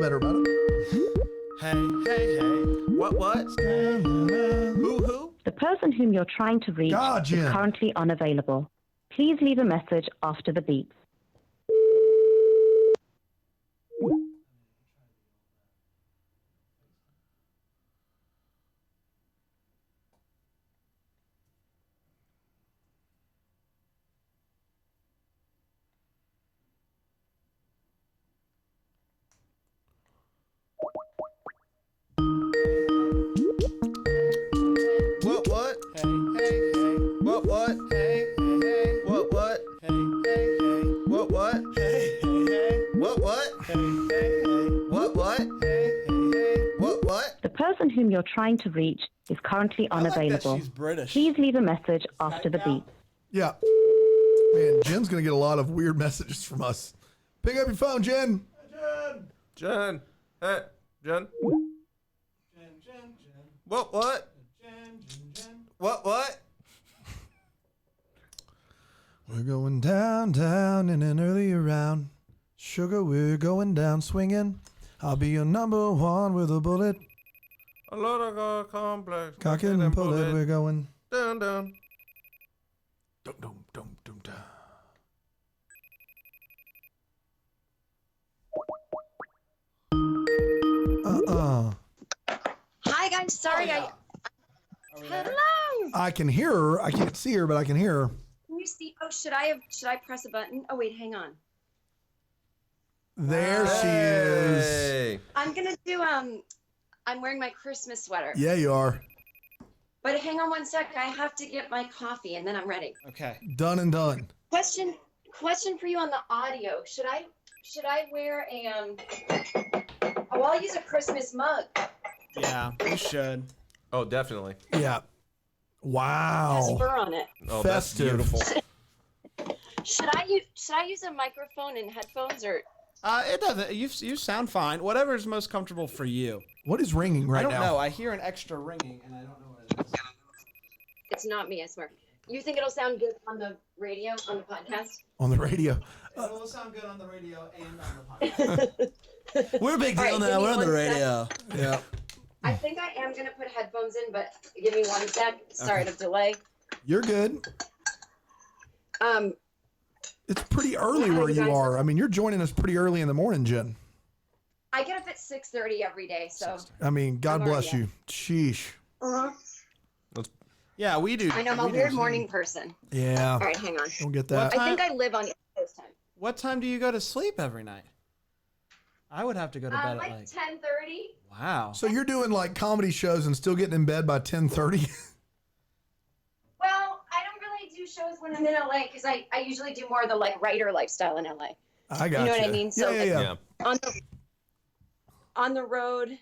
better about it. Hey. What? Who? The person whom you're trying to reach is Jen. currently unavailable. Please leave a message after the beep. What? Hey. What? Hey. What? Hey. What? Hey. What? What? The person whom you're trying to reach is currently unavailable. she's British. Please leave a message after the beep. Yeah. Man, Jen's going to get a lot of weird messages from us. Pick up your phone, Jen. Jen. Hey, Jen. Jen. What? Jen. What? We're going down in an early round. Sugar, we're going down swinging. I'll be your number one with a bullet. A lot of complex. Cock it and pull it, we're going. Dun. Dum. Hi guys, sorry Hello. I can hear her. I can't see her, but I can hear her. Can you see? Oh, should I press a button? Oh wait, hang on. There she is. Hey. I'm gonna do I'm wearing my Christmas sweater. Yeah, you are. But hang on one sec. I have to get my coffee and then I'm ready. Okay. Done and done. Question for you on the audio. Should I wear a oh, I'll use a Christmas mug. Yeah, you should. Oh, definitely. Yeah. It has Wow. fur on it. Oh, that's Festive. beautiful. Should I use a microphone and headphones or? It doesn't. You sound fine. Whatever is most comfortable for you. What is ringing right I don't now? know. I hear an extra ringing, and I don't know what it is. It's not me, I swear. You think it'll sound good on the radio, on the podcast? On the radio. It will sound good on the radio and on the podcast. We're a big All right, give me one sec. Yeah. I think I am gonna put headphones in, but give me one sec. Sorry to delay. You're good. It's pretty early Hi, where you guys. are. I mean, you're joining us pretty early in the morning, Jen. I get up at 6:30 every day, so. I mean, God I'm bless already you. Sheesh. Uh-huh. Yeah, we do. I know I'm a we do weird too. morning person. Yeah. All right, hang on. Don't get that. I think I live on East Coast time. What time do you go to sleep every night? I would have to go to bed Like at 10:30. Wow. So you're doing like comedy shows and still getting in bed by 10:30? Well, I don't really do shows when I'm in LA because I usually do more of the like writer lifestyle in LA. I got You know what I mean? So, yeah. Yeah. On the road,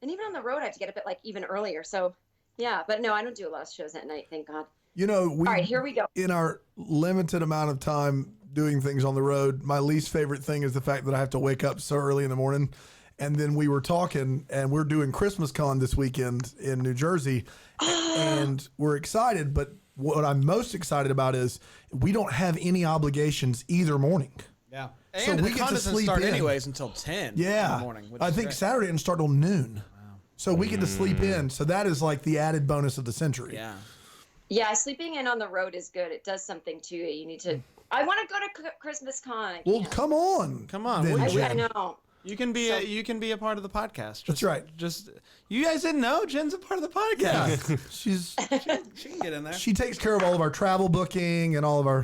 and even on the road, I have to get up at like even earlier. So, yeah, but no, I don't do a lot of shows at night. Thank God. You know, we All right, here we go. in our limited amount of time doing things on the road, my least favorite thing is the fact that I have to wake up so early in the morning. And then we were talking, and we're doing Christmas Con this weekend in New Jersey, and we're excited. But what I'm most excited about is we don't have any obligations either morning. Yeah. So And we the get con to doesn't sleep start in. anyways until 10 in the Yeah, morning. Which I is think great. Saturday didn't start till noon. So we get to sleep in. So that is like the added bonus of the century. Yeah. Yeah, sleeping in on the road is good. It does something to you. You need to. I want to go to Christmas Con. I Well, can't. come on. Come on, then, we- I Jen. know. You can be So- you can be a part of the podcast. That's right. Just you guys didn't know Jen's a part of the podcast. Yeah, she's She can get in there. she takes care of all of our travel booking and all of our.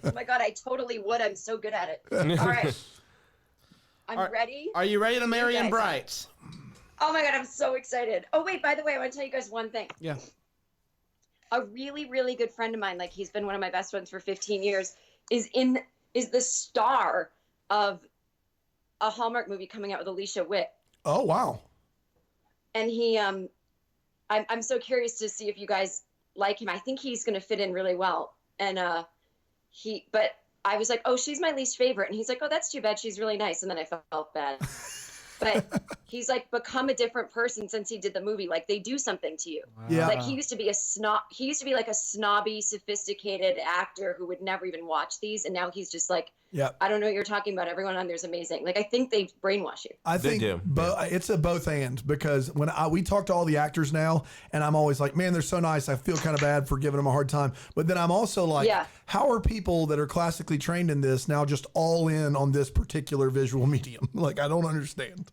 Oh my God, I totally would. I'm so good at it. All right. I'm ready. Are you ready to marry guys. and bright? Oh my God, I'm so excited. Oh, wait, by the way, I want to tell you guys one thing. Yeah. A really, really good friend of mine, like he's been one of my best friends for 15 years, is the star of a Hallmark movie coming out with Alicia Witt. Oh wow! And he, I'm so curious to see if you guys like him. I think he's going to fit in really well. And but I was like, oh, she's my least favorite. And he's like, oh, that's too bad. She's really nice. And then I felt bad. but he's like become a different person since he did the movie. Like they do something to you. Yeah. Like he used to be a snob. He used to be like a snobby, sophisticated actor who would never even watch these, and now he's just like, Yeah. I don't know what you're talking about. Everyone on there's amazing. Like I think they brainwash you. I think do. It's a both and, because when we talk to all the actors now, and I'm always like, man, they're so nice. I feel kind of bad for giving them a hard time. But then I'm also like, Yeah. how are people that are classically trained in this now just all in on this particular visual medium? Like, I don't understand.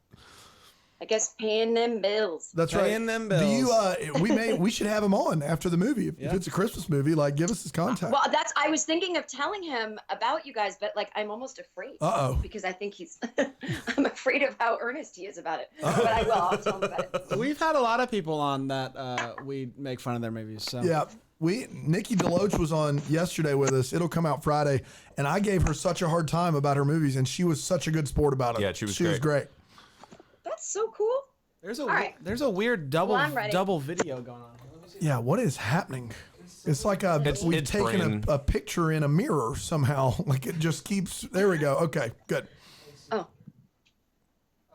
I guess paying them bills. That's right. Paying them Do you? bills. We should have him on after the movie. If it's a Christmas movie, like, give us his contact. Well, I was thinking of telling him about you guys, but like I'm almost afraid. Uh-oh. Because I think I'm afraid of how earnest he is about it. But I will. I'll tell him about it. We've had a lot of people on that we make fun of their movies. So Yeah. Nikki DeLoach was on yesterday with us. It'll come out Friday. And I gave her such a hard time about her movies, and she was such a good sport about it. Yeah, she was great. That's so cool. there's right. a weird double Well, I'm ready. video going on. Let me see. Yeah, what is happening? It's like we've it's taken brain. a picture in a mirror somehow. Like it just keeps. There we go. Okay, good. Oh.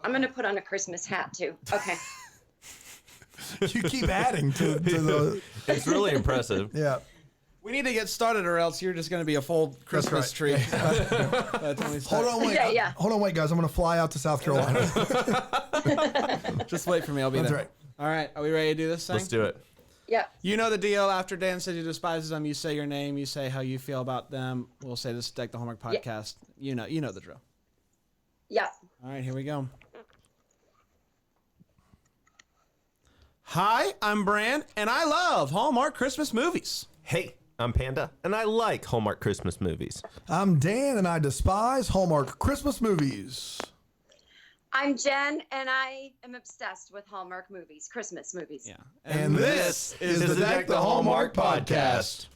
I'm gonna put on a Christmas hat too. Okay. You keep adding to the. It's really impressive. Yeah. We need to get started, or else you're just going to be a full Christmas right. tree. By the time we start. Hold on, wait. Yeah. Hold on, wait, guys. I'm gonna fly out to South Carolina. Just wait for me. I'll be That's there. right. All right. Are we ready to do this thing? Let's do it. Yeah. You know the deal. After Dan says he despises them, you say your name. You say how you feel about them. We'll say this is Deck the Hallmark podcast. You know the drill. Yeah. All right, here we go. Hi, I'm Bran, and I love Hallmark Christmas movies. Hey, I'm Panda, and I like Hallmark Christmas movies. I'm Dan, and I despise Hallmark Christmas movies. I'm Jen, and I am obsessed with Hallmark movies, Christmas movies. Yeah. And this is the Deck the Hallmark podcast.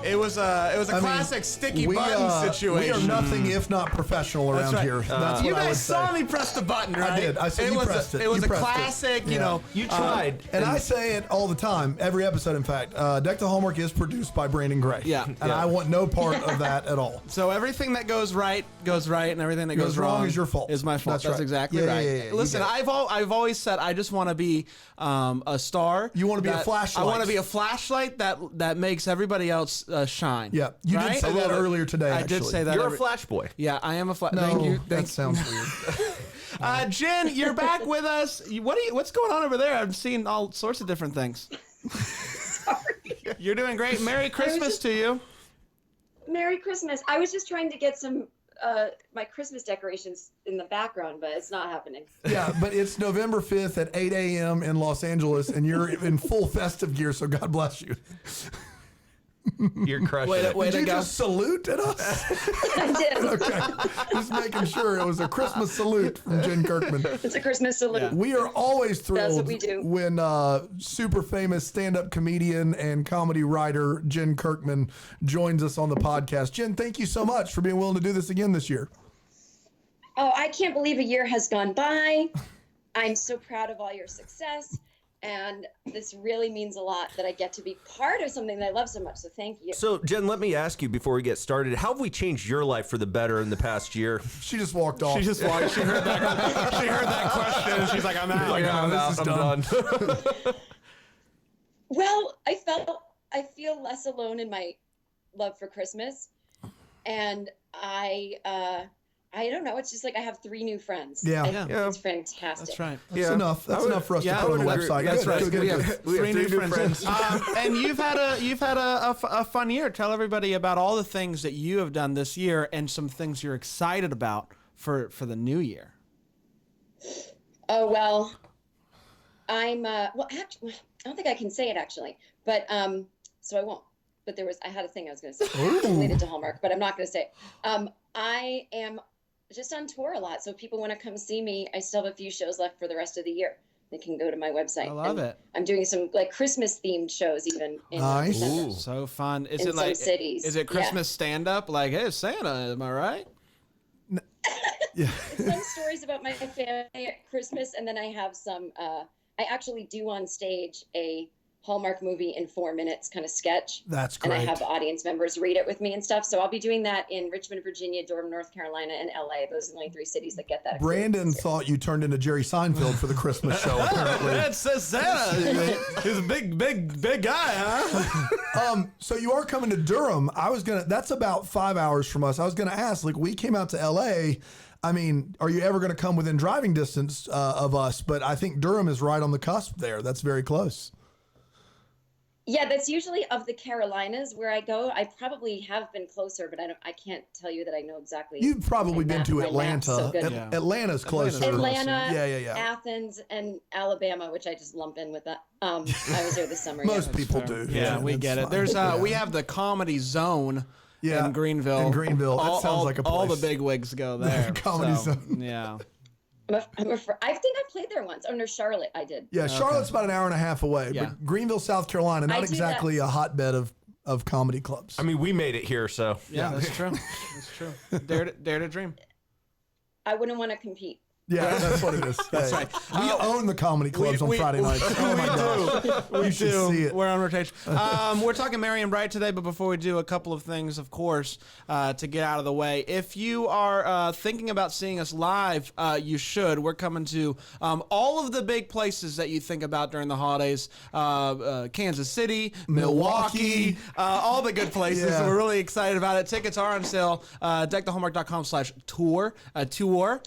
It was a classic sticky button situation. We are nothing if not professional around right. here. That's You what I would guys saw say. me press the button, right? I did. I saw you pressed it. It was You a pressed it. classic, you Yeah. know. You tried. And I say it all the time, every episode, in fact. Deck the Hallmark is produced by Brandon Gray. Yeah. And Yeah. I want no part of that at all. So everything that goes right, and everything that goes wrong is your fault. Is my fault. That's That's right. exactly Yeah, right. yeah, yeah, you Listen, get it. I've always said I just want to be a star. You wanna be a flashlight. I want to be a flashlight that makes everybody else shine. Yeah. You right? did say that earlier today, I actually. did say that. You're a Flash boy. Yeah, I am a flash. No, Thank you. that sounds weird. Jen, you're back with us. What's going on over there? I'm seeing all sorts of different things. Sorry. You're doing great. Merry Christmas to you. Merry Christmas. I was just trying to get some my Christmas decorations in the background, but it's not happening. Yeah, but it's November 5th at 8 a.m. in Los Angeles, and you're in full festive gear, so God bless you. You're crushing Wait, it. wait. Did you to go. just salute at us? I did. Okay. Just making sure it was a Christmas salute from Jen Kirkman. It's a Christmas salute. Yeah. We are always thrilled what we do. when super famous stand-up comedian and comedy writer Jen Kirkman joins us on the podcast. Jen, thank you so much for being willing to do this again this year. Oh, I can't believe a year has gone by. I'm so proud of all your success. And this really means a lot that I get to be part of something that I love so much. So thank you. So, Jen, let me ask you before we get started, how have we changed your life for the better in the past year? She just walked off. She just walked. She heard that question, and she's like, "I'm out." like, Yeah, this is done. Well, I feel less alone in my love for Christmas. And I don't know. It's just like I have 3 new friends. Yeah. Yeah. It's fantastic. That's right. That's enough. That's enough for us yeah, to I put on the would agree. website. That's Good, right. good, good, We good. have We have 3 new three new friends. friends. And you've had a fun year. Tell everybody about all the things that you have done this year and some things you're excited about for the new year. Oh, well, I'm, actually, I don't think I can say it actually, but, so I won't, but I had a thing I was going to say related to Hallmark, but I'm not going to say it. I am just on tour a lot. So if people want to come see me, I still have a few shows left for the rest of the year. They can go to my website. I love And it. I'm doing some like Christmas themed shows even in Nice. December. Ooh. So fun. Is In it like some cities. Is it Yeah. Christmas stand up? Like, hey, Santa, am I right? Yeah. Some stories about my family at Christmas, and then I have some I actually do on stage a Hallmark movie in 4 minutes kind of sketch. That's And I great. have audience members read it with me and stuff. So I'll be doing that in Richmond, Virginia, Durham, North Carolina, and LA. Those are the only 3 cities that get that. Brandon experience. thought you turned into Jerry Seinfeld for the Christmas show, apparently. That's Santa. He's a big guy, huh? So you are coming to Durham. That's about 5 hours from us. I was gonna ask, like, we came out to LA. I mean, are you ever gonna come within driving distance of us? But I think Durham is right on the cusp there. That's very close. Yeah, that's usually of the Carolinas where I go. I probably have been closer, but I can't tell you that I know exactly. You've probably been to My map's so Atlanta. good. Yeah. Atlanta's closer. Atlanta, Yeah. Athens, and Alabama, which I just lump in with that. I was there this summer. Most yeah. people do. Yeah, we that's get it. fine. There's Yeah. we have the Comedy Zone Yeah, in Greenville. in Greenville. That sounds like a all the place. big wigs go there. Comedy so, Zone. Yeah. I think I played there once. Oh no, Charlotte, I did. Yeah, Charlotte's about an hour and a half away, Yeah. but Greenville, South Carolina, I not do exactly a hotbed of comedy clubs. I mean, we made it here, so Yeah, that's true. That's true. Dare to dream. I wouldn't want to compete. Yeah, that's what it is. That's right. We own the comedy clubs on Friday nights. Oh my gosh. We You should do. see it. We're on rotation. We're talking Marion Bright today, but before we do, a couple of things, of course, to get out of the way. If you are thinking about seeing us live, you should. We're coming to all of the big places that you think about during the holidays. Kansas City, Milwaukee, all the good places. Yeah. We're really excited about it. Tickets are on sale. deckthehallmark.com/tour. Tour.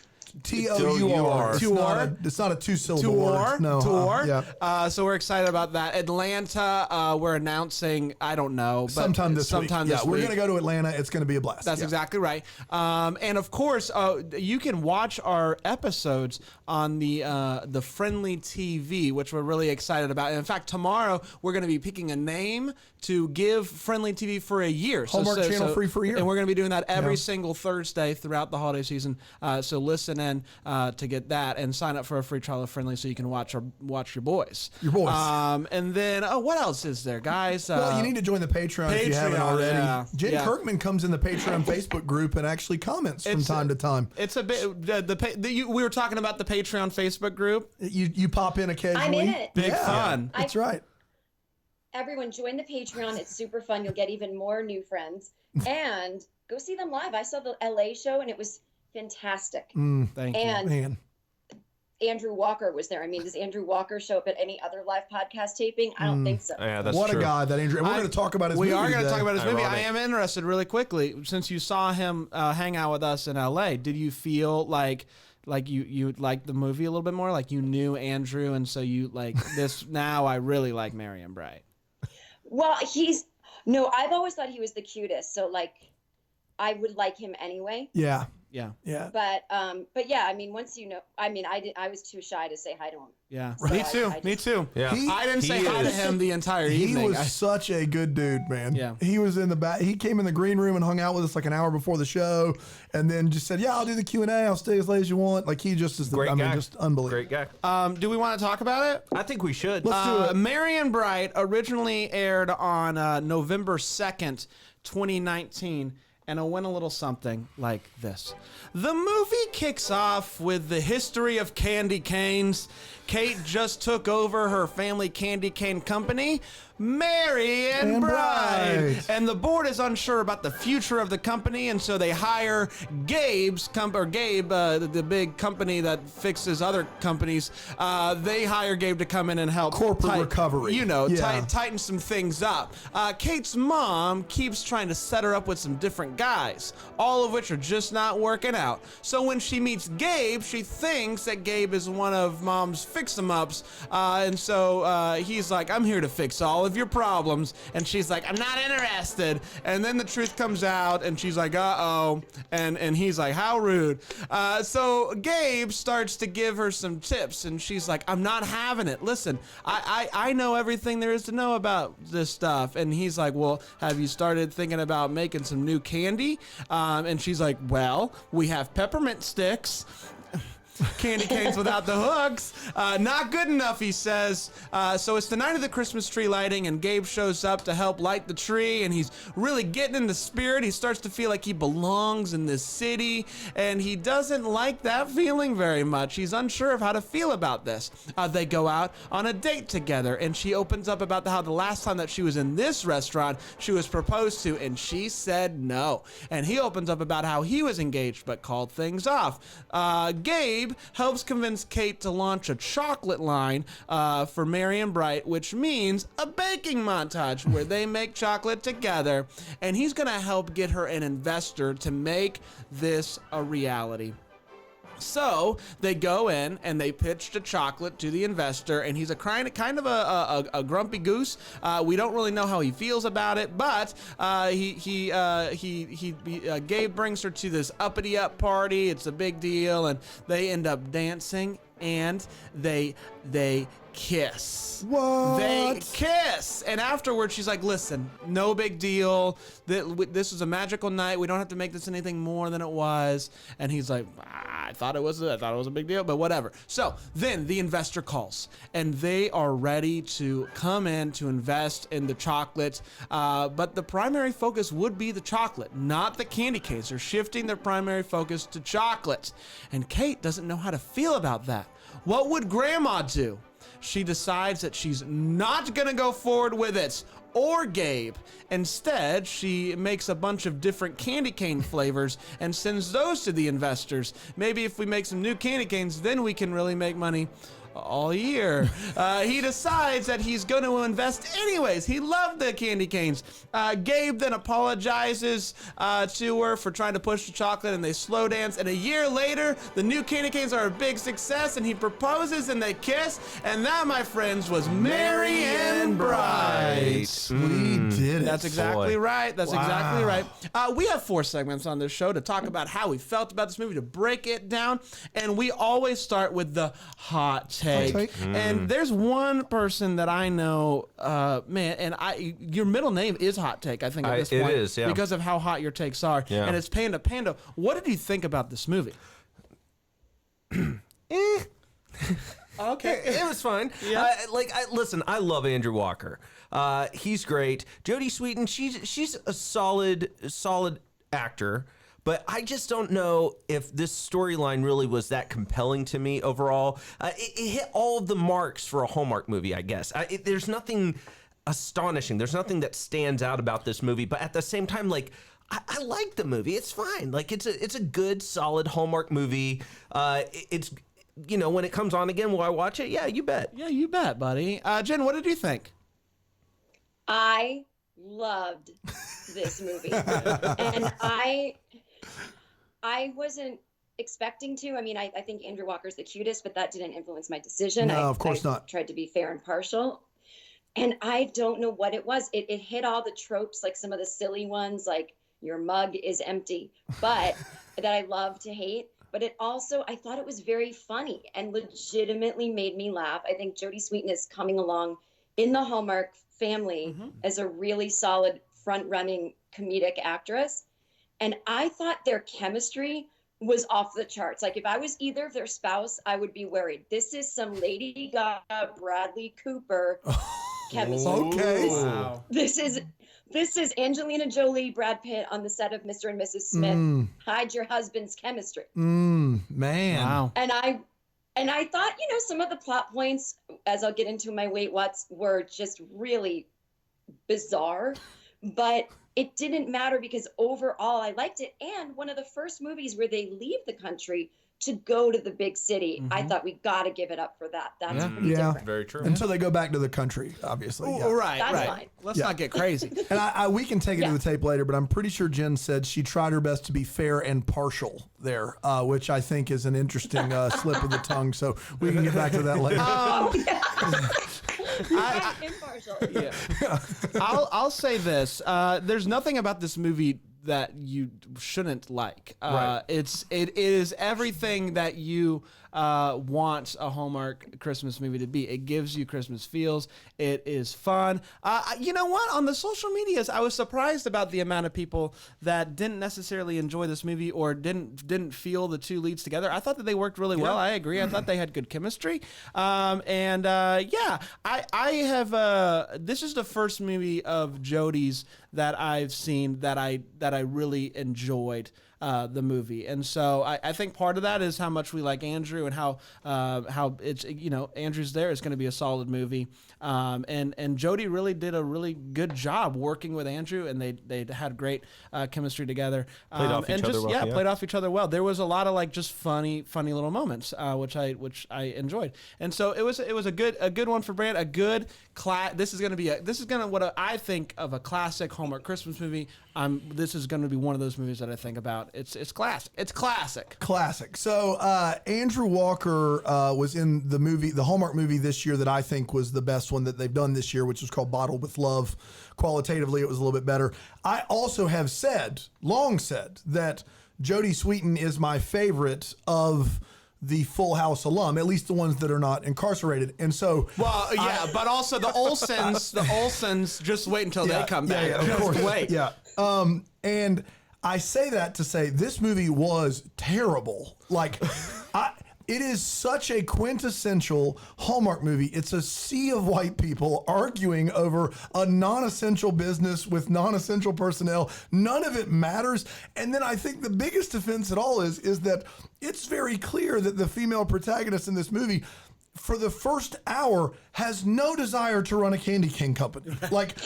Tour. It's not a two-syllable word. No. Tour. Yeah. So we're excited about that. Atlanta, we're announcing, I don't know, but Sometime this week. this Yeah, we're week. going to go to Atlanta. It's going to be a blast. That's Yeah. exactly right. And of course, you can watch our episodes on the Friendly TV, which we're really excited about. And in fact, tomorrow we're going to be picking a name to give Friendly TV for a year. Hallmark Channel free for a year. And we're going to be doing that every single Thursday throughout the holiday season. So listen in to get that and sign up for a free trial of Friendly so you can watch your boys. Your boys. And then, what else is there, guys? Well, you need to join the Patreon if you haven't Patreon, already. yeah. Jen Yeah. Kirkman comes in the Patreon Facebook group and actually comments from It's time to time. It's a bit. We were talking about the Patreon Facebook group. You pop in occasionally. I'm in it. Big Yeah. fun. That's right. Everyone join the Patreon. It's super fun. You'll get even more new friends. And go see them live. I saw the LA show and it was fantastic. Thank you. And Man. Andrew Walker was there. I mean, does Andrew Walker show up at any other live podcast taping? I don't think so. yeah, that's What true. a guy that Andrew. And we're going to talk about his We movie are going to today. talk about his movie. I Ironic. am interested really quickly since you saw him hang out with us in LA. Did you feel like you liked the movie a little bit more? Like you knew Andrew, and so you like this. Now I really like Marion Bright. Well, I've always thought he was the cutest. So like, I would like him anyway. Yeah. Yeah, Yeah. But yeah, I mean, once you know, I mean, I was too shy to say hi to him. yeah. So Me I too. just- Me too. Yeah. I didn't say hi to him the entire He evening. was such a good dude, man. Yeah. He was in the back. He came in the green room and hung out with us like an hour before the show, and then just said, "Yeah, I'll do the Q&A. I'll stay as late as you want." Like he just is the. Great I mean, guy. just unbelievable. Great guy. Do we want to talk about it? I think we should. Let's do it. Marion Bright originally aired on November 2nd, 2019, and it went a little something like this. The movie kicks off with the history of candy canes. Kate just took over her family candy cane company, Marion And Bright. Bright. And the board is unsure about the future of the company, and so they hire Gabe, the big company that fixes other companies. They hire Gabe to come in and help Corporate recovery. Yeah. tighten some things up. Kate's mom keeps trying to set her up with some different guys, all of which are just not working out. So when she meets Gabe, she thinks that Gabe is one of mom's fix-em-ups, and so he's like, "I'm here to fix all of your problems," and she's like, "I'm not interested." And then the truth comes out, and she's like, "Uh-oh," and he's like, "How rude." So Gabe starts to give her some tips, and she's like, "I'm not having it. Listen, I know everything there is to know about this stuff." And he's like, "Well, have you started thinking about making some new candy?" And she's like, "Well, we have peppermint sticks." candy canes without the hooks. Not good enough, he says. So it's the night of the Christmas tree lighting, and Gabe shows up to help light the tree, and he's really getting in the spirit. He starts to feel like he belongs in this city, and he doesn't like that feeling very much. He's unsure of how to feel about this. They go out on a date together, and she opens up about how the last time that she was in this restaurant, she was proposed to, and she said no. And he opens up about how he was engaged but called things off. Gabe helps convince Kate to launch a chocolate line for Merry and Bright, which means a baking montage where they make chocolate together, and he's gonna help get her an investor to make this a reality. So they go in and they pitch the chocolate to the investor, and he's a kind of a grumpy goose. We don't really know how he feels about it, but Gabe brings her to this uppity up party. It's a big deal, and they end up dancing, and they kiss. What? They kiss. And afterwards, she's like, listen, no big deal. This was a magical night. We don't have to make this anything more than it was. And he's like, I thought it was a big deal, but whatever. So then the investor calls, and they are ready to come in to invest in the chocolate. But the primary focus would be the chocolate, not the candy canes. They're shifting their primary focus to chocolate. And Kate doesn't know how to feel about that. What would Grandma do? She decides that she's not gonna go forward with it, or Gabe. Instead, she makes a bunch of different candy cane flavors and sends those to the investors. Maybe if we make some new candy canes, then we can really make money all year. He decides that he's going to invest anyways. He loved the candy canes. Gabe then apologizes to her for trying to push the chocolate, and they slow dance. And a year later, the new candy canes are a big success, and he proposes and they kiss. And that, my friends, was Merry and Bright. We did it. That's exactly Boy. right. That's Wow. exactly right. We have 4 segments on this show to talk about how we felt about this movie, to break it down. And we always start with the hot take. And there's one person that I know, man, and your middle name is Hot Take, I think, at this point. It is, yeah. Because of how hot your takes are. Yeah. And it's Panda. Panda, what did you think about this movie? Okay. It was fine. Yeah. Listen, I love Andrew Walker. He's great. Jodie Sweetin, she's a solid actor. But I just don't know if this storyline really was that compelling to me overall. It hit all of the marks for a Hallmark movie, I guess. There's nothing astonishing. There's nothing that stands out about this movie. But at the same time, like, I like the movie. It's fine. Like, it's a good, solid Hallmark movie. It's, you know, when it comes on again, will I watch it? Yeah, you bet. Yeah, you bet, buddy. Jen, what did you think? I loved this movie. And I wasn't expecting to. I mean, I think Andrew Walker's the cutest, but that didn't influence my decision. No, of course I not. Tried to be fair and partial. And I don't know what it was. It hit all the tropes, like some of the silly ones, like your mug is empty, but that I love to hate. But it also, I thought it was very funny and legitimately made me laugh. I think Jodie Sweetin is coming along in the Hallmark family as a really solid front-running comedic actress. And I thought their chemistry was off the charts. Like, if I was either of their spouse, I would be worried. This is some Lady Gaga, Bradley Cooper chemistry. Okay. Wow. This is Angelina Jolie, Brad Pitt on the set of Mr. and Mrs. Smith. Hide your husband's chemistry. Man. Wow. And I thought, you know, some of the plot points, as I'll get into my wait what's, were just really bizarre. But it didn't matter because overall I liked it. And one of the first movies where they leave the country to go to the big city, I thought we got to give it up for that. That's pretty different. Very true. Until they go back to the country, obviously. Yeah. Right, That's right. fine. Let's not get crazy. And we can take it Yeah. to the tape later, but I'm pretty sure Jen said she tried her best to be fair and partial there, which I think is an interesting slip of the tongue. So we can get back to that later. Impartial. Yeah. I'll say this. There's nothing about this movie that you shouldn't like. Right. It is everything that you want a Hallmark Christmas movie to be. It gives you Christmas feels. It is fun. You know what? On the social medias, I was surprised about the amount of people that didn't necessarily enjoy this movie or didn't feel the two leads together. I thought that they worked really well. I agree. I thought they had good chemistry. I have. This is the first movie of Jodie's that I've seen that I really enjoyed the movie, and so I think part of that is how much we like Andrew and how it's Andrew's there is going to be a solid movie, and Jodie really did a really good job working with Andrew, and they had great chemistry together. Played off each other well. Played off each other well. There was a lot of like just funny little moments, which I enjoyed, and so it was a good one for Brand. A good This is going to what I think of a classic Hallmark Christmas movie. This is going to be one of those movies that I think about. It's classic. It's classic. Classic. So Andrew Walker was in the Hallmark movie this year that I think was the best one that they've done this year, which was called Bottled with Love. Qualitatively, it was a little bit better. I also have long said that Jodie Sweetin is my favorite of the Full House alum, at least the ones that are not incarcerated. And so, but also the Olsens, just wait until they come back. Yeah, of course. Wait. Yeah. And I say that to say this movie was terrible. Like, it is such a quintessential Hallmark movie. It's a sea of white people arguing over a non-essential business with non-essential personnel. None of it matters. And then I think the biggest offense at all is that it's very clear that the female protagonist in this movie, for the first hour, has no desire to run a candy cane company. Like,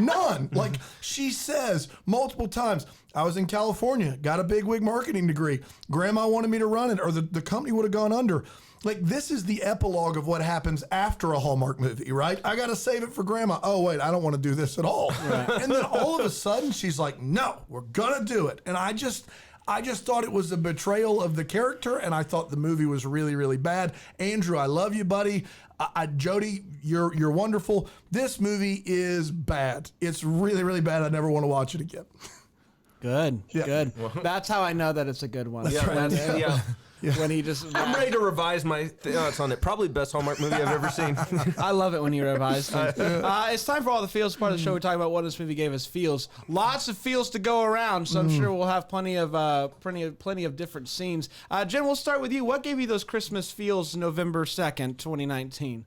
none. Like, she says multiple times, I was in California, got a bigwig marketing degree. Grandma wanted me to run it, or the company would have gone under. Like, this is the epilogue of what happens after a Hallmark movie, right? I got to save it for Grandma. Oh, wait, I don't want to do this at all. Right. And then all of a sudden, she's like, no, we're going to do it. And I just thought it was a betrayal of the character, and I thought the movie was really, really bad. Andrew, I love you, buddy. Jodie, you're wonderful. This movie is bad. It's really, really bad. I never want to watch it again. Good. That's how I know that it's a good one. When he just... I'm ready to revise my thoughts on it. Probably the best Hallmark movie I've ever seen. I love it when you revise things. It's time for all the feels. Part of the show, we talk about what this movie gave us feels. Lots of feels to go around, so I'm sure we'll have plenty of different scenes. Jen, we'll start with you. What gave you those Christmas feels November 2nd, 2019?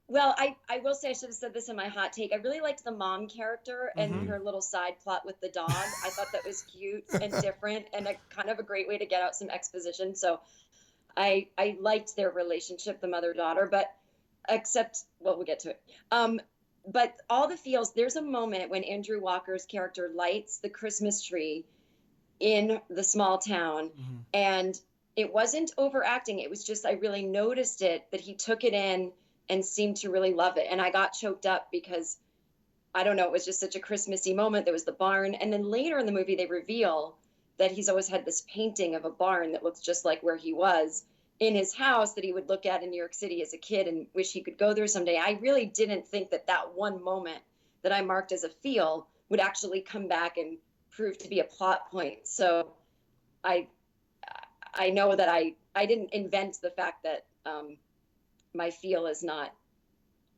Well, I will say, I should have said this in my hot take. I really liked the mom character and her little side plot with the dog. I thought that was cute and different and a kind of a great way to get out some exposition. So I liked their relationship, the mother-daughter, we'll get to it. But all the feels, there's a moment when Andrew Walker's character lights the Christmas tree in the small town, and it wasn't overacting. It was just, I really noticed it, that he took it in and seemed to really love it. And I got choked up because, I don't know, it was just such a Christmassy moment. There was the barn. And then later in the movie, they reveal that he's always had this painting of a barn that looks just like where he was in his house that he would look at in New York City as a kid and wish he could go there someday. I really didn't think that one moment that I marked as a feel would actually come back and prove to be a plot point. So I know that I didn't invent the fact that, my feel is not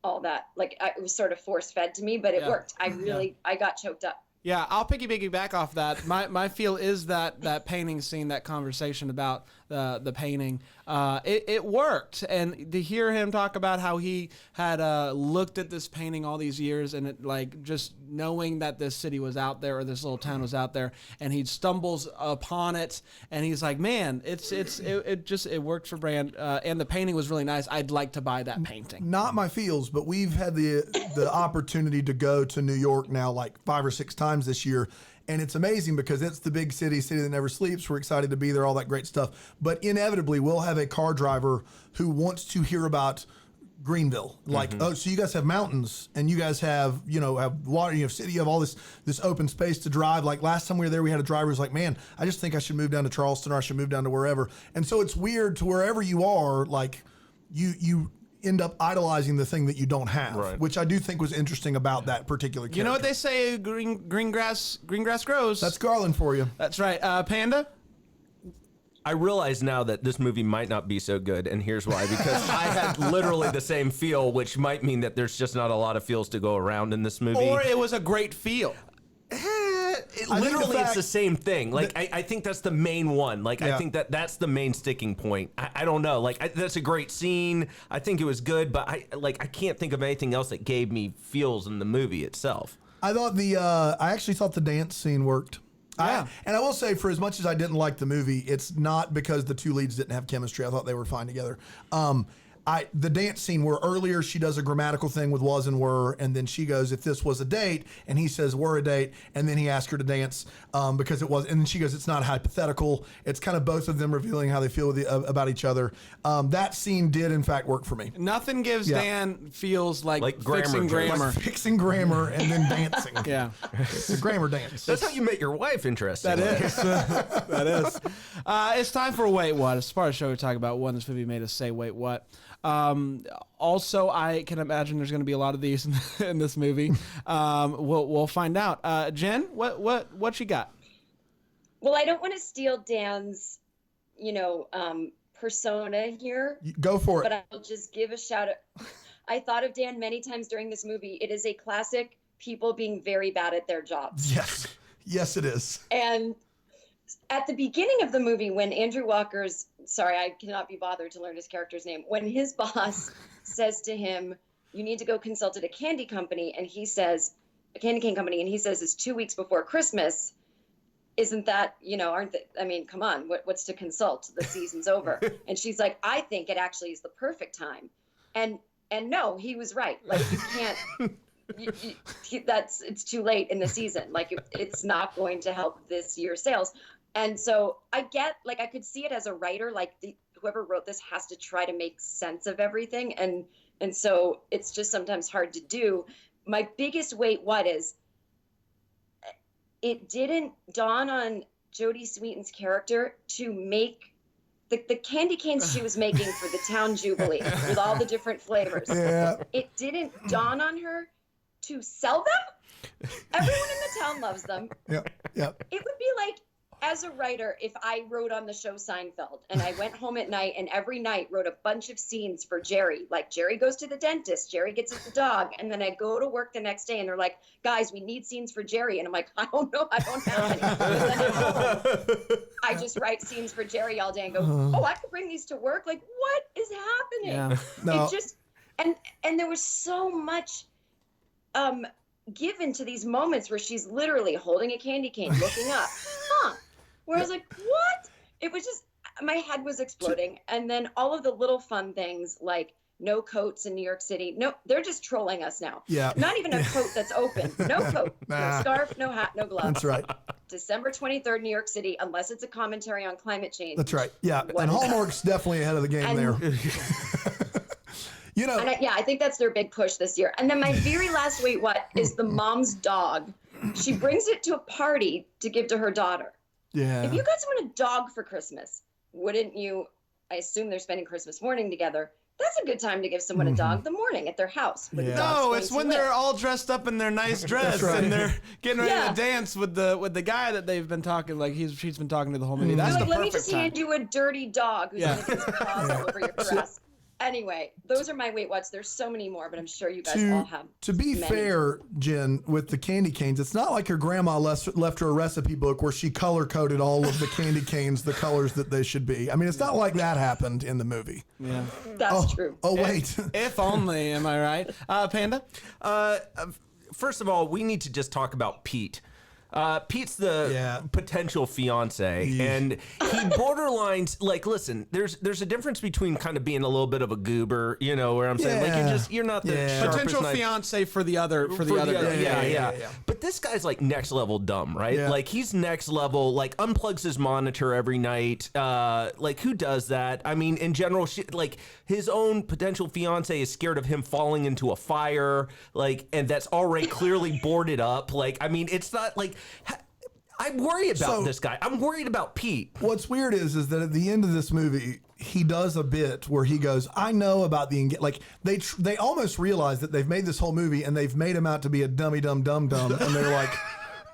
all that, like, it was sort of force fed to me, but it worked. I got choked up. Yeah, I'll piggyback off that. My feel is that painting scene, that conversation about the painting. It worked, and to hear him talk about how he had looked at this painting all these years, and it, like, just knowing that this city was out there, or this little town was out there, and he stumbles upon it, and he's like, man, it worked for Brand, and the painting was really nice. I'd like to buy that painting. Not my feels, but we've had the opportunity to go to New York now like 5 or 6 times this year. And it's amazing because it's the big city that never sleeps. We're excited to be there, all that great stuff. But inevitably, we'll have a car driver who wants to hear about Greenville. Like, oh, so you guys have mountains and you guys have water, you have city, you have all this open space to drive. Like last time we were there, we had a driver who's like, man, I just think I should move down to Charleston, or I should move down to wherever. And so it's weird to wherever you are, like you end up idolizing the thing that you don't have, Right. which I do think was interesting about that particular character. You know what they say? Green grass grows. That's Garland for you. That's right. Panda. I realize now that this movie might not be so good, and here's why. Because I had literally the same feel, which might mean that there's just not a lot of feels to go around in this movie. Or it was a great feel. Literally, fact- it's the same thing. Like, I think that's the main one. Like, Yeah. I think that's the main sticking point. I don't know. Like, that's a great scene. I think it was good, but I can't think of anything else that gave me feels in the movie itself. I thought I actually thought the dance scene worked. Yeah. And I will say, for as much as I didn't like the movie, it's not because the two leads didn't have chemistry. I thought they were fine together. The dance scene where earlier she does a grammatical thing with was and were, and then she goes, if this was a date, and he says we're a date, and then he asks her to dance because it was, and then she goes, it's not hypothetical. It's kind of both of them revealing how they feel about each other. That scene did in fact work for me. Nothing gives Yeah. Dan feels like grammar fixing jokes. grammar. Fixing grammar and then dancing. Yeah. It's a grammar dance. That's how you met your wife, interesting. That is. That is. It's time for Wait What. It's part of the show we talk about when this movie made us say Wait What. Also, I can imagine there's going to be a lot of these in this movie. We'll find out. Jen, what you got? Well, I don't want to steal Dan's, persona here, Go for it. but I'll just give a shout out. I thought of Dan many times during this movie. It is a classic people being very bad at their jobs. Yes. Yes, it is. And at the beginning of the movie, when Andrew Walker's, sorry, I cannot be bothered to learn his character's name, when his boss says to him, you need to go consult at a candy company, and he says, a candy cane company, and he says it's 2 weeks before Christmas. Isn't that, aren't they, I mean, come on, what's to consult? The season's over. And she's like, I think it actually is the perfect time. And no, he was right. Like, you can't, it's too late in the season. Like, it's not going to help this year's sales. And so I could see it as a writer, like whoever wrote this has to try to make sense of everything. And so it's just sometimes hard to do. My biggest wait what is, it didn't dawn on Jodie Sweetin's character to make the candy canes she was making for the town jubilee with all the different flavors. Yeah. It didn't dawn on her to sell them. Everyone in the town loves them. Yep. Yep. It would be like, as a writer, if I wrote on the show Seinfeld and I went home at night and every night wrote a bunch of scenes for Jerry, like Jerry goes to the dentist, Jerry gets the dog, and then I go to work the next day and they're like, guys, we need scenes for Jerry. And I'm like, I don't know, I don't have any. And then at home, I just write scenes for Jerry all day and go, oh, I could bring these to work. Like, what is happening? Yeah. No. It just, and there was so much given to these moments where she's literally holding a candy cane, looking up, where I was like, what? It was just, my head was exploding. And then all of the little fun things like no coats in New York City. No, they're just trolling us now. Yeah. Not even a coat that's open. No coat, Nah. no scarf, no hat, no gloves. That's right. December 23rd, New York City, unless it's a commentary on climate change. That's right. Yeah. What And is that? Hallmark's definitely ahead of the game And- there. And I think that's their big push this year. And then my very last wait what is the mom's dog. She brings it to a party to give to her daughter. Yeah. If you got someone a dog for Christmas, wouldn't you? I assume they're spending Christmas morning together. That's a good time to give someone a dog the morning at their house. Where the Yeah. dog's No, going it's to when live. they're all dressed up in their nice dress right. and they're getting ready Yeah. to dance with the guy that they've been talking, like she's been talking to the whole movie. That's You're the like, let me perfect just time. hand you a dirty dog who's Yeah. going to get some paws all over your dress. Anyway, those are my wait whats. There's so many more, but I'm sure you guys all have. To be many. fair, Jen, with the candy canes, it's not like her grandma left her a recipe book where she color coded all of the candy canes the colors that they should be. I mean, it's not like that happened in the movie. Yeah. That's true. Oh wait. If only, am I right? Panda? First of all, we need to just talk about Pete. Pete's the potential fiance, and he borderlines like. Listen, there's a difference between kind of being a little bit of a goober, where I'm saying like you're not the sharpest Potential knife. fiance for the other guy. Yeah. But this guy's like next level dumb, right? Yeah. Like he's next level. Like unplugs his monitor every night. Like who does that? I mean, in general, like his own potential fiance is scared of him falling into a fire. Like, and that's already clearly boarded up. Like, I mean, it's not like. I worry about this guy. I'm worried about Pete. What's weird is that at the end of this movie, he does a bit where he goes, I know about the like they almost realize that they've made this whole movie and they've made him out to be a dummy dumb and they're like,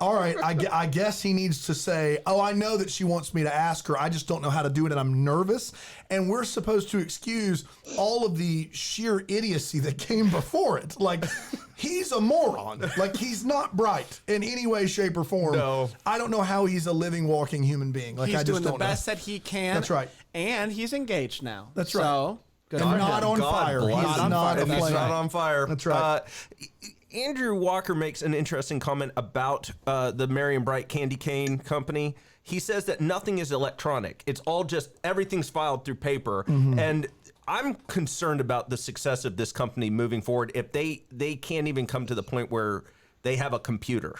all right, I guess he needs to say, oh, I know that she wants me to ask her, I just don't know how to do it and I'm nervous, and we're supposed to excuse all of the sheer idiocy that came before it. Like, he's a moron. Like, he's not bright in any way, shape, or form. No. I don't know how he's a living, walking human being. Like, He's I just doing the don't best know. that he can. That's right. And he's engaged now. That's right. So, good And for not him. on fire. bless He's him. not a And he's flame. not on fire. That's right. Andrew Walker makes an interesting comment about the Marion Bright Candy Cane Company. He says that nothing is electronic. It's all just, everything's filed through paper. And I'm concerned about the success of this company moving forward if they can't even come to the point where they have a computer.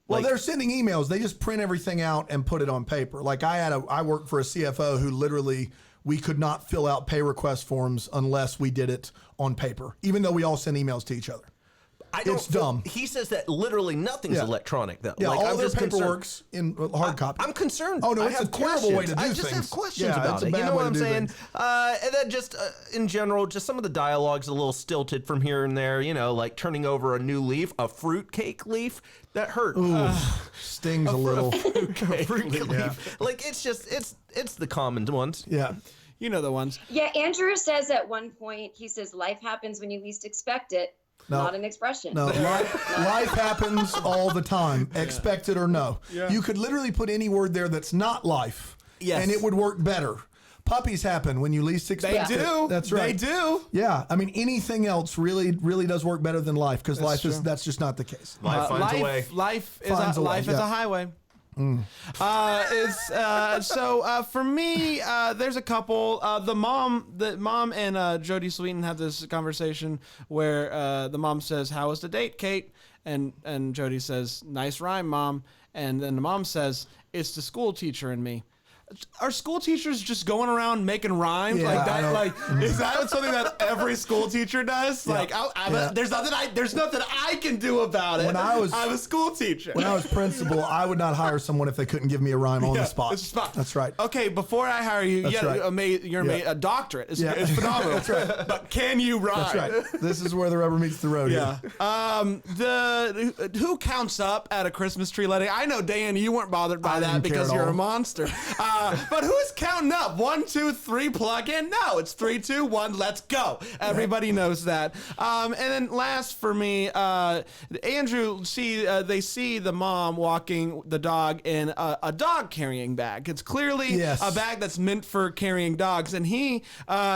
Well, Like, they're sending emails. They just print everything out and put it on paper. Like I worked for a CFO who literally, we could not fill out pay request forms unless we did it on paper, even though we all send emails to each other. I don't It's dumb. He says that literally nothing's Yeah. electronic, though. Yeah, Like, all I'm their just concerned. paperwork's in hard copy. I'm concerned. Oh, no, I it's a have terrible way to questions. do I just things. have questions Yeah, about it's a it. You bad know way what to I'm do saying? things. And then just in general, just some of the dialogue's a little stilted from here and there. You know, like turning over a new leaf, a fruitcake leaf. That hurt. Stings a little. Fruitcake leaf. Like it's just it's the common ones. Yeah. You know the ones. Yeah, Andrew says at one point, he says, life happens when you least expect it. No. Not an expression. No, life happens all the time, expect it or no. You could literally put any word there that's not life, Yes. and it would work better. Puppies happen when you least They expect it. do. That's right. They do. Yeah, I mean anything else really does work better than life because life is true. that's just not the case. Life finds a way. Life is Finds a a way, life is yeah. a highway. For me, there's a couple. The mom and Jodie Sweetin have this conversation where the mom says, "How was the date, Kate?" And Jodie says, "Nice rhyme, Mom." And then the mom says, "It's the school teacher in me." Are school teachers just going around making rhymes Yeah, like I that? don't- Like, is that something that every school teacher does? Like, Yeah. there's nothing I can do about it. When I'm When I was principal, I would not hire someone if they couldn't give me a rhyme on the spot. It's spot. That's right. Okay, before I hire you, That's right. a doctorate. It's, Yeah. it's phenomenal. That's right. But can you rhyme? That's right. This is where the rubber meets the road. Yeah. Here. Who counts up at a Christmas tree lighting? I know, Dan, you weren't bothered by I that didn't care because at you're all. a monster. But who's counting up? 1, 2, 3, plug in? No, it's 3, 2, 1, let's go. Everybody knows that. And then last for me, Andrew, they see the mom walking the dog in a dog carrying bag. It's clearly Yes. a bag that's meant for carrying dogs. And he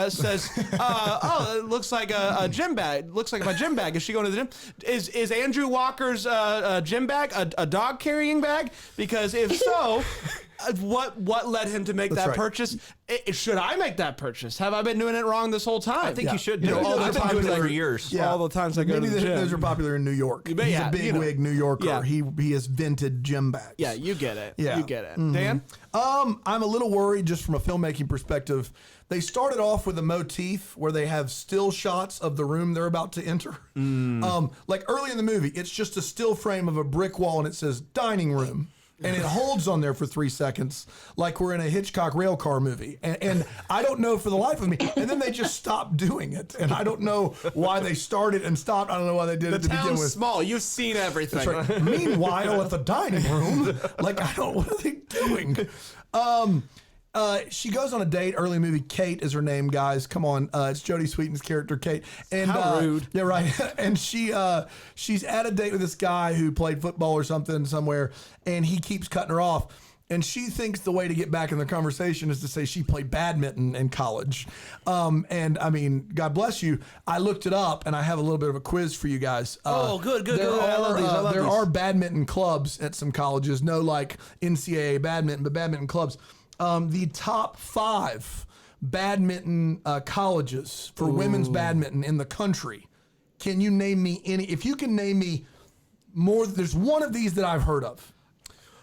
says, oh, it looks like a gym bag. Looks like my gym bag. Is she going to the gym? Is Andrew Walker's gym bag a dog carrying bag? Because if so, what led him to make that right. purchase? Should I make that purchase? Have I been doing it wrong this whole time? I think Yeah. you should You do know, it. all the I've been doing it popular- for years. Yeah. all the times I go Maybe to the gym. those are popular in New York. But He's yeah, a big you know. wig New Yorker. Yeah. He has vented gym bags. Yeah, you get it. Yeah. You get it. Dan? I'm a little worried just from a filmmaking perspective. They started off with a motif where they have still shots of the room they're about to enter. Like early in the movie, it's just a still frame of a brick wall and it says dining room. And it holds on there for 3 seconds, like we're in a Hitchcock railcar movie. And I don't know for the life of me. And then they just stopped doing it. And I don't know why they started and stopped. I don't know why they did it The to begin town's with. small. You've seen everything. That's right. Meanwhile, at the dining room, like, I don't, what are they doing? She goes on a date. Early movie, Kate is her name, guys. Come on, it's Jodie Sweetin's character, Kate. And How rude. Yeah, right. And she's at a date with this guy who played football or something somewhere, and he keeps cutting her off. And she thinks the way to get back in the conversation is to say she played badminton in college. And I mean, God bless you. I looked it up, and I have a little bit of a quiz for you guys. Good. There I love these. I love there these. are badminton clubs at some colleges. No, like NCAA badminton, but badminton clubs. The top 5 badminton colleges for women's badminton in the country. Can you name me any? If you can name me more, there's one of these that I've heard of.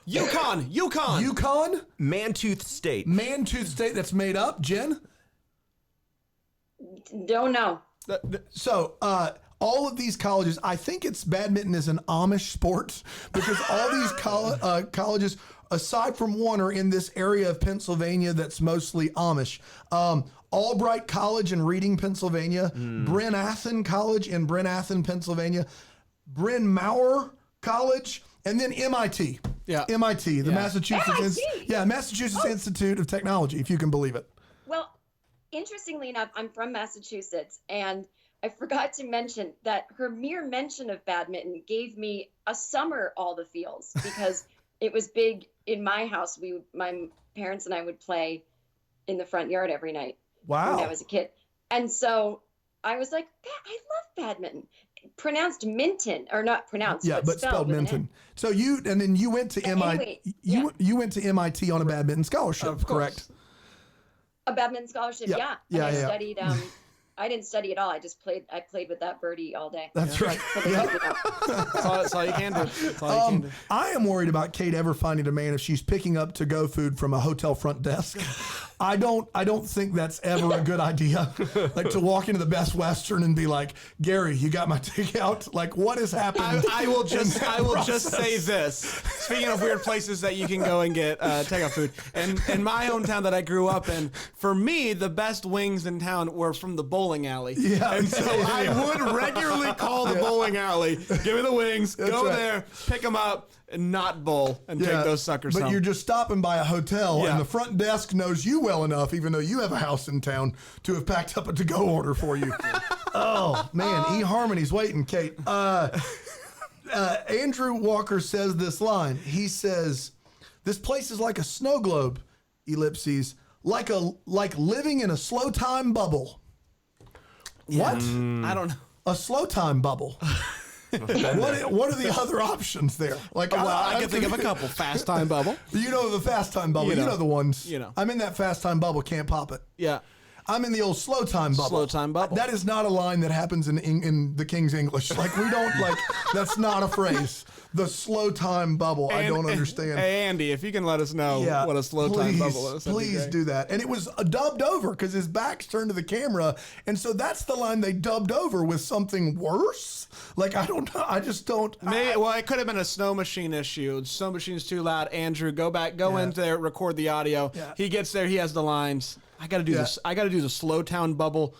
UConn. UConn, Mantooth State. Mantooth State, that's made up. Jen? Don't know. So, all of these colleges, I think it's badminton is an Amish sport because all these colleges aside from one, are in this area of Pennsylvania that's mostly Amish. Albright College in Reading, Pennsylvania. Bryn Athyn College in Bryn Athyn, Pennsylvania. Bryn Mawr College, and then MIT. Yeah. MIT, the Massachusetts, MIT? Massachusetts Institute of Technology, if you can believe it. Well, interestingly enough, I'm from Massachusetts, and I forgot to mention that her mere mention of badminton gave me a summer all the feels because it was big in my house. My parents and I would play in the front yard every night when I was a kid. And so I was like, I love badminton. Pronounced Minton, or not pronounced, but spelled with an Minton. N. So you went to Anyway, MIT. You went to MIT on a badminton scholarship, Of course. correct? A badminton scholarship, Yeah. yeah. Yeah, And I yeah. studied. I didn't study at all. I just played. I played with that birdie all day. That's right. So they let me know. That's all you can do. That's all you can do. I am worried about Kate ever finding a man if she's picking up to-go food from a hotel front desk. I don't think that's ever a good idea. Like to walk into the Best Western and be like, Gary, you got my takeout? Like, what has happened? I will just process? say this. Speaking of weird places that you can go and get takeout food, and in my hometown that I grew up in, for me the best wings in town were from the bowling alley. Yeah, and so I would regularly call the bowling alley, give me the wings, go right. there, pick them up, and not bowl and take those suckers But home. you're just stopping by a hotel, Yeah. and the front desk knows you well enough, even though you have a house in town, to have packed up a to-go order for you. Oh man, eHarmony's waiting, Kate. Andrew Walker says this line. He says, "This place is like a snow globe, ellipses, like living in a slow time bubble." What? I don't know. A slow time bubble. What are the other options there? Like, Well, I can think of a couple. Fast time bubble. You know the fast time bubble. You know the ones. You know. I'm in that fast time bubble. Can't pop it. Yeah. I'm in the old slow time bubble. Slow time bubble. That is not a line that happens in the King's English. Like we don't like. That's not a phrase. The slow time bubble. I don't understand. Hey, Andy, if you can let us know what a slow time bubble is. that'd be Please great. do that. And it was dubbed over because his back's turned to the camera. And so that's the line they dubbed over with something worse. Like, I don't know. I just don't. Well, it could have been a snow machine issue. Snow machine's too loud. Andrew, go in there, record the audio. Yeah. He gets there, he has the lines. I gotta do this. I gotta do the slow time bubble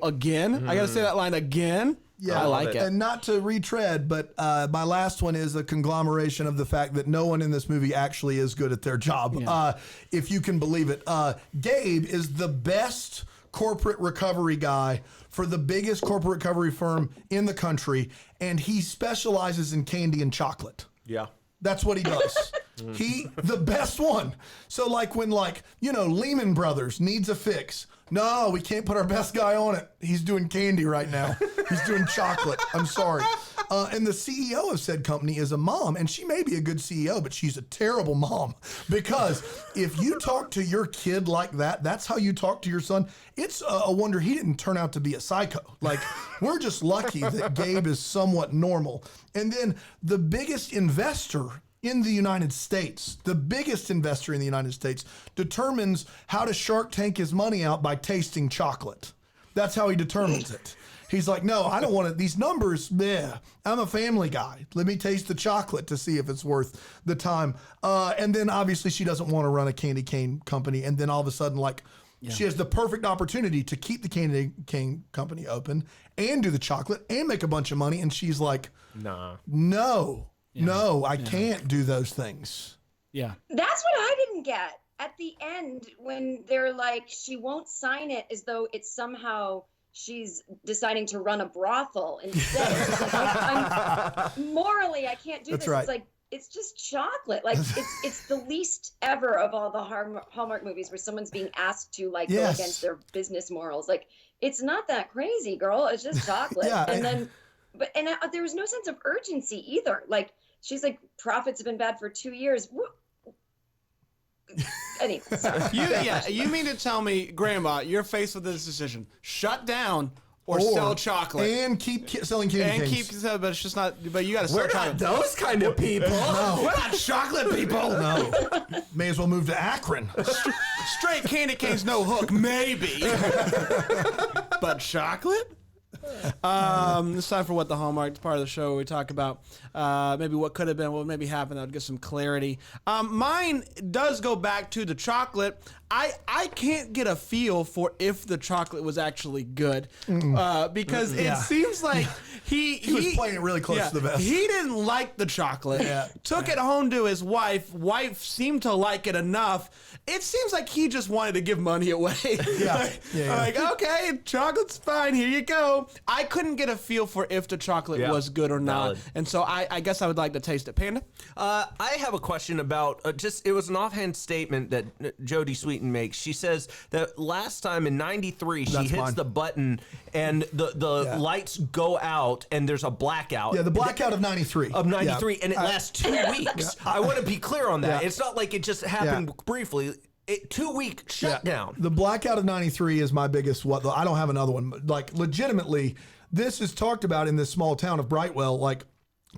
again. I gotta say that line again. Yeah, I like it. And not to retread, but my last one is a conglomeration of the fact that no one in this movie actually is good at their job. If you can believe it. Gabe is the best corporate recovery guy for the biggest corporate recovery firm in the country, and he specializes in candy and chocolate. Yeah. That's what he does. The best one. So like when Lehman Brothers needs a fix. No, we can't put our best guy on it. He's doing candy right now. He's doing chocolate. I'm sorry. And the CEO of said company is a mom, and she may be a good CEO, but she's a terrible mom. Because if you talk to your kid like that, that's how you talk to your son. It's a wonder he didn't turn out to be a psycho. Like, we're just lucky that Gabe is somewhat normal. And then the biggest investor in the United States, determines how to Shark Tank his money out by tasting chocolate. That's how he determines it. He's like, no, I don't want it. These numbers, bleh. I'm a family guy. Let me taste the chocolate to see if it's worth the time. And then obviously she doesn't want to run a candy cane company. And then all of a sudden, she has the perfect opportunity to keep the candy cane company open and do the chocolate and make a bunch of money. And she's like, no, I can't do those things. Yeah. That's what I didn't get at the end when they're like, she won't sign it as though it's somehow she's deciding to run a brothel instead. It's like, morally, I can't do That's this. right. It's like, it's just chocolate. Like it's the least ever of all the Hallmark movies where someone's being asked to go against their business morals. Like, it's not that crazy, girl. It's just chocolate. And there was no sense of urgency either. Like, she's like, profits have been bad for 2 years. Anyway, sorry. You mean to tell me, Grandma, you're faced with this decision: shut down or sell chocolate and keep selling candy and canes. but it's just not. But you got to sell We're chocolate. not those kind of people. No. We're not chocolate people. No, may as well move to Akron. Straight candy canes, no hook, maybe. But chocolate? It's time for What the Hallmark. It's part of the show where we talk about maybe what could have been, what maybe happened that would get some clarity. Mine does go back to the chocolate. I can't get a feel for if the chocolate was actually good because it seems like he was playing it really close to the vest. He didn't like the chocolate. Took it home to his wife. Wife seemed to like it enough. It seems like he just wanted to give money away. Like, okay, chocolate's fine. Here you go. I couldn't get a feel for if the chocolate was good or not. Valid. And so I guess I would like to taste it. Panda? I have a question about it was an offhand statement that Jodie Sweetin makes. She says that last time in '93 she hits the button and the lights go out and there's a blackout. Yeah, the blackout of '93. And it lasts 2 weeks. I want to be clear on that. It's not like it just happened briefly. 2-week shutdown. The blackout of '93 is my biggest. I don't have another one. Like, legitimately, this is talked about in this small town of Brightwell. Like,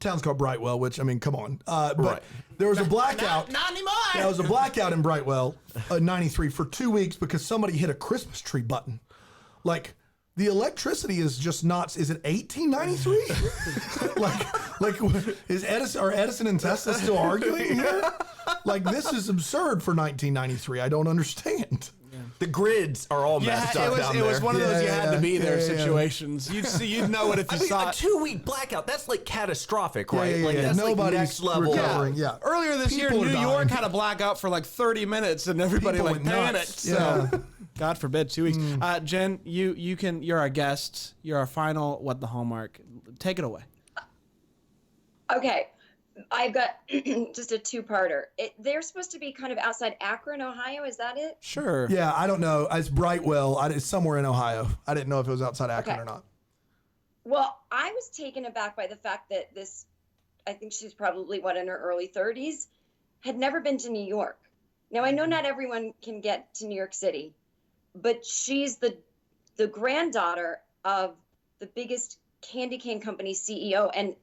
town's called Brightwell, which, I mean, come on. But there was a blackout. Not anymore. There was a blackout in Brightwell, '93 for 2 weeks because somebody hit a Christmas tree button. Like, the electricity is just not. Is it 1893? like is Edison and Tesla still arguing here? Like, this is absurd for 1993. I don't understand. The grids are all messed up down there. It was one of those you had to be there situations. You'd know it if you saw a it. 2-week blackout, that's like catastrophic, right? Yeah, like that's nobody's like next level. recovering. Yeah. Earlier this year, People are New York dying. had a blackout for like 30 minutes, and everybody People like went panicked. nuts. So, Yeah. God forbid, 2 weeks. Jen, you're our guest. You're our final What the Hallmark. Take it away. Okay. I've got just a two-parter. They're supposed to be kind of outside Akron, Ohio. Is that it? Sure. Yeah, I don't know. It's Brightwell. It's somewhere in Ohio. I didn't know if it was outside Akron Okay. or not. Well, I was taken aback by the fact that I think she's probably in her early 30s, had never been to New York. Now, I know not everyone can get to New York City, but she's the granddaughter of the biggest candy cane company CEO, and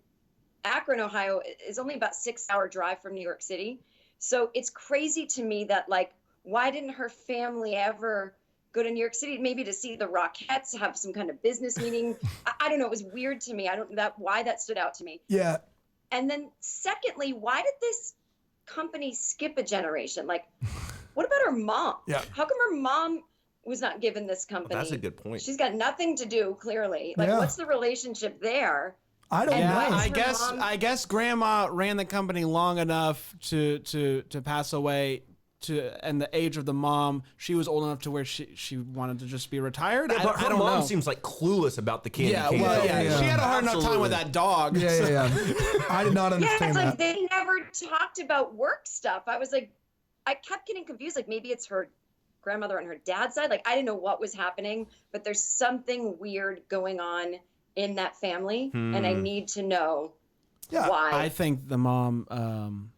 Akron, Ohio is only about 6-hour drive from New York City. So it's crazy to me that, like, why didn't her family ever go to New York City, maybe to see the Rockettes, have some kind of business meeting? I don't know. It was weird to me. I don't know why that stood out to me. Yeah. And then secondly, why did this company skip a generation? Like, what about her mom? Yeah. How come her mom was not given this company? That's a good point. She's got nothing to do, clearly. Like, Yeah. what's the relationship there? I don't And know. why I is her guess mom- I guess Grandma ran the company long enough to pass away. And the age of the mom, she was old enough to where she wanted to just be retired. Yeah, but I her don't mom know. seems like clueless about the candy cane. Well, company. she had a hard enough time with Absolutely. that dog. Yeah. I did not Yeah, understand it's that. like they never talked about work stuff. I was like, I kept getting confused. Like, maybe it's her grandmother on her dad's side. Like, I didn't know what was happening, but there's something weird going on in that family, and I need to know Yeah. why. I think the mom.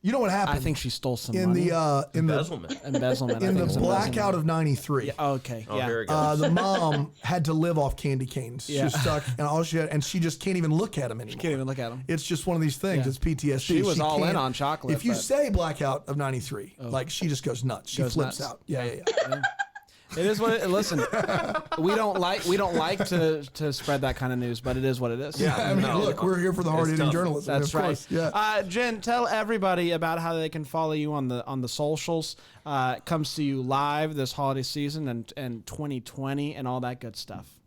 You know what happened? I think she stole some in money. the Embezzlement. Embezzlement. I in think the it was blackout embezzlement. of '93. Yeah, okay. Oh, yeah. here it goes. The mom had to live off candy canes. Yeah. She was stuck, and all she had, and she just can't even look at them anymore. Can't even look at him. It's just one of these things. Yeah. It's PTSD. She was all in can't- on chocolate, If you but- say blackout of '93, like, she just goes nuts. She Goes flips nuts. out. Yeah. It is what it. Listen, we don't like to spread that kind of news, but it is what it is. I mean, No, look, no. we're here for the It's hard-hitting tough. journalism. That's of course. right. Yeah. Jen, tell everybody about how they can follow you on the socials. It comes to you live this holiday season and 2020 and all that good stuff.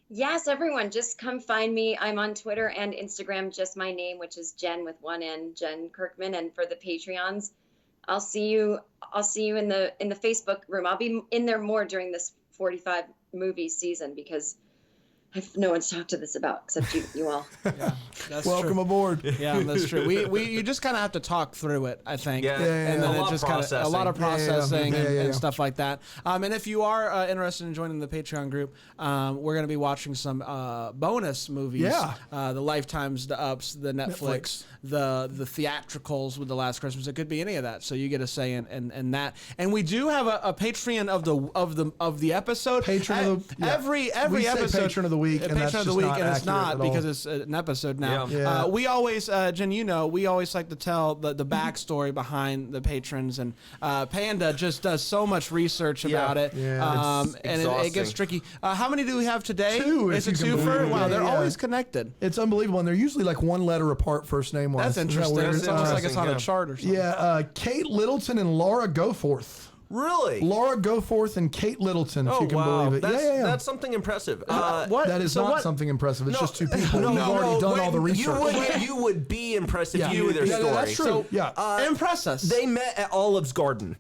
Yes, everyone, just come find me. I'm on Twitter and Instagram, just my name, which is Jen with one N, Jen Kirkman. And for the Patreons, I'll see you in the Facebook room. I'll be in there more during this 45 movie season because I have no one to talk to this about except you all. That's Welcome true. aboard. Yeah, that's true. You just kind of have to talk through it, I think. Yeah. And then A it lot just of kind of a lot of Yeah, processing yeah, yeah. and stuff like that. And if you are interested in joining the Patreon group, we're going to be watching some bonus movies. Yeah. The Lifetimes, the Ups, the Netflix, the theatricals with The Last Christmas. It could be any of that. So you get a say in that. And we do have a Patreon of the episode. Patron of the yeah. Every We say episode. patron of the week. week, and that's just not and it's accurate not at all. because it's an episode now. Yeah. We always, Jen, we always like to tell the backstory behind the patrons, and Panda just does so much research about it. Yeah, it's and it gets tricky. How many do we have today? 2, if It's a you can believe twofer. it. Wow, they're Yeah. always connected. It's unbelievable, and they're usually like one letter apart, first name wise. That's interesting. Isn't that It's weird? almost like it's on a Yeah. chart or something. Yeah, Kate Littleton and Laura Goforth. Really? Laura Goforth and Kate Littleton, if Oh you can wow, believe it. that's, yeah. that's something impressive. What? That is So not what- something impressive. It's No, just two people. no, You've no, already done wait, all the research. You would be impressed if Yeah. you knew their Yeah, story. that's true. So, yeah. Impress us. They met at Olive's Garden.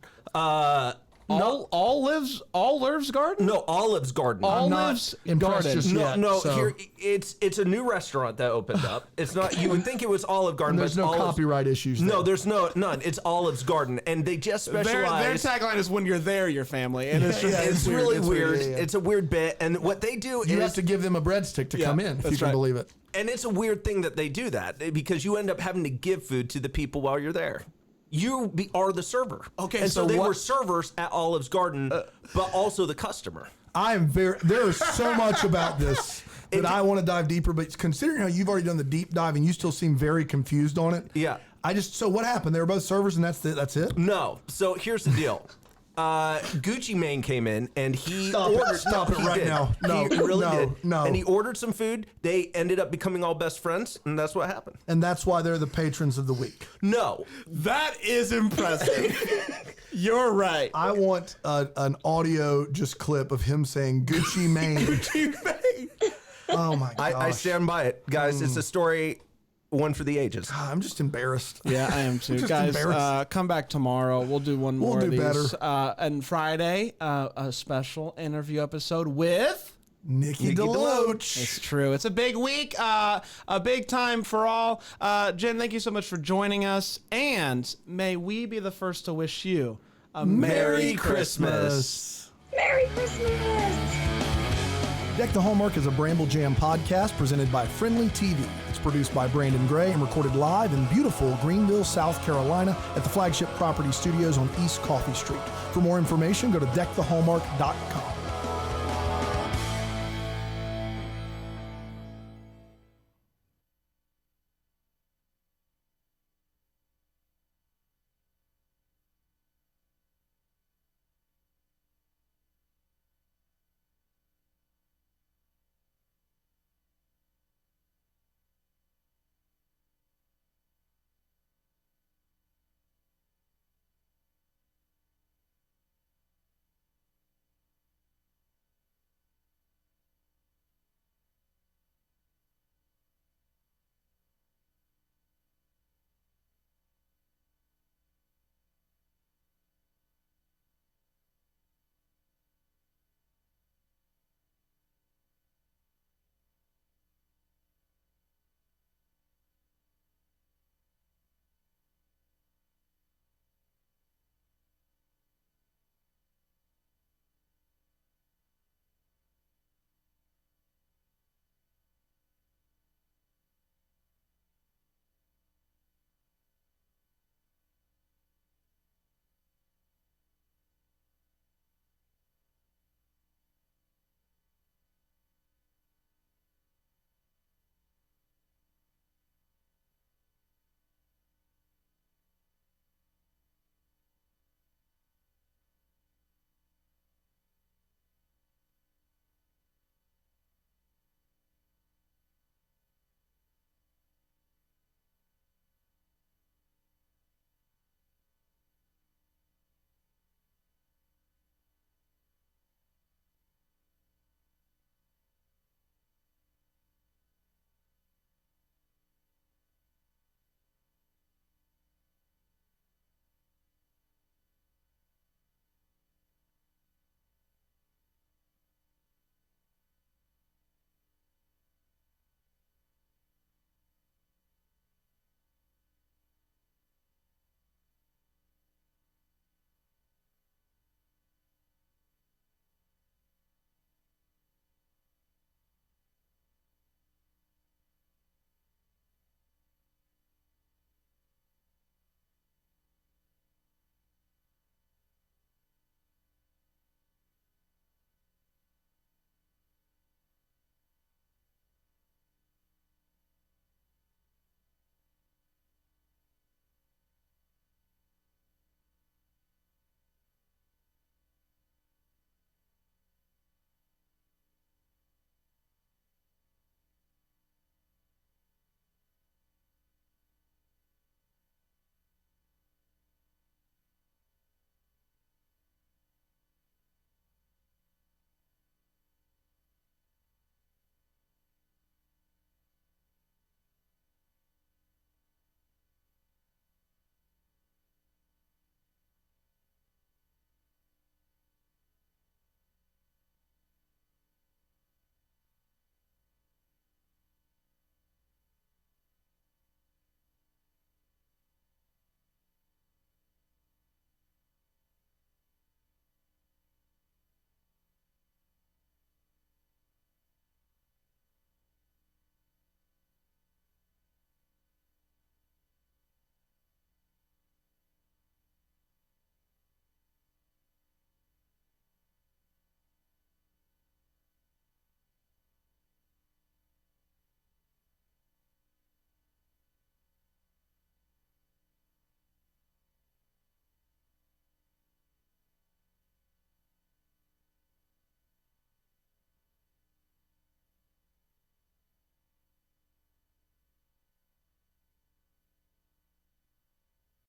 Olive's Garden? No, Olive's Garden. I'm not Olive's impressed Garden. just No, yet, no. so- Here, it's a new restaurant that opened up. It's not. You would think it was Olive Garden, And but there's it's no Olive's, copyright issues. No, there. there's none. It's Olive's Garden, and they just Their specialize. tagline is "When you're there, your family," and it's just it's really It's weird. weird, yeah. It's a weird bit, and what they do You is have to give them a breadstick to come in, if you that's can right. believe it. and it's a weird thing that they do that because you end up having to give food to the people while you're there. Are the server. Okay, and so so they what- were servers at Olive's Garden, but also the customer. There is so much about this that I want to dive deeper, but considering how you've already done the deep dive and you still seem very confused on it. Yeah. So what happened? They were both servers and that's it? No. So here's the deal. Gucci Mane came in and he Stop it. ordered. Stop it he right did. now. No, he really no, did. no. And he ordered some food. They ended up becoming all best friends, and that's what happened. And that's why they're the patrons of the week. No, that is impressive. You're right. I want an audio just clip of him saying Gucci Mane. Oh my gosh. I stand by it, guys. It's a story, one for the ages. I'm just embarrassed. Yeah, I am too. Just Guys, embarrassed. come back tomorrow. We'll do one more We'll of do these. better. And Friday, a special interview episode with... Nikki DeLoach. It's true. It's a big week, a big time for all. Jen, thank you so much for joining us. And may we be the first to wish you a Merry Christmas. Merry Christmas! Deck the Hallmark is a Bramble Jam podcast presented by Friendly TV. It's produced by Brandon Gray and recorded live in beautiful Greenville, South Carolina at the Flagship Property Studios on East Coffee Street. For more information, go to deckthehallmark.com.